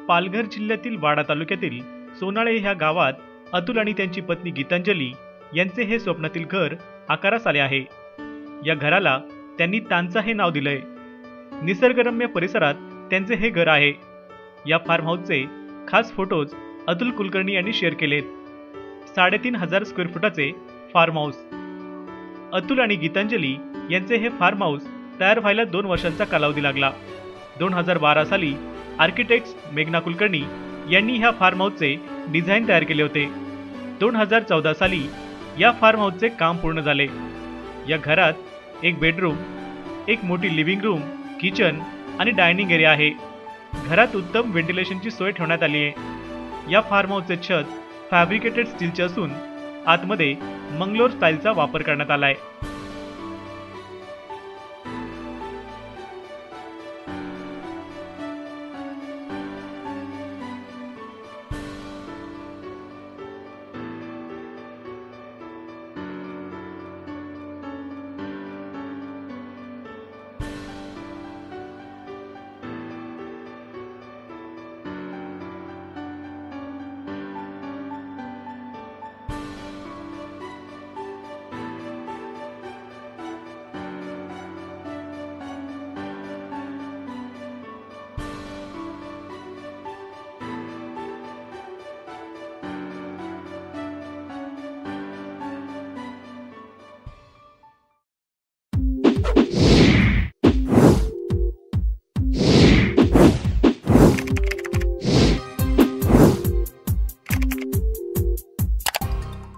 पालघर जिल्ह्यातील वाडा तालुक्यातील सोनाळे ह्या गावात अतुल आणि त्यांची पत्नी गीतांजली यांचे हे स्वप्नातील घर आकारास आले आहे। या घराला त्यांनी तांचा हे नाव दिलंय। निसर्गरम्य परिसरात त्यांचे हे घर आहे। या फार्म हाऊसचे खास फोटोज अतुल कुलकर्णी यांनी शेअर केलेत। 3500 स्क्वेअर फुटाचे फार्म हाऊस। अतुल आणि गीतांजली यांचे हे फार्म हाऊस तयार व्हायला 2 वर्षांचा कालावधी लागला। 2012 साली आर्किटेक्ट्स मेघना कुलकर्णी यांनी ह्या फार्म हाऊसचे डिझाईन तयार केले होते। 2014 साली या फार्म हाऊसचे काम पूर्ण झाले। या घरात एक बेडरूम, एक मोठी लिव्हिंग रूम, किचन आणि डायनिंग एरिया आहे। घरात उत्तम व्हेंटिलेशनची सोय ठेवण्यात आली आहे। या फार्म हाऊसचे छत फॅब्रिकेटेड स्टीलचे असून आतमध्ये मंगलोर स्टाईलचा वापर करण्यात आला आहे।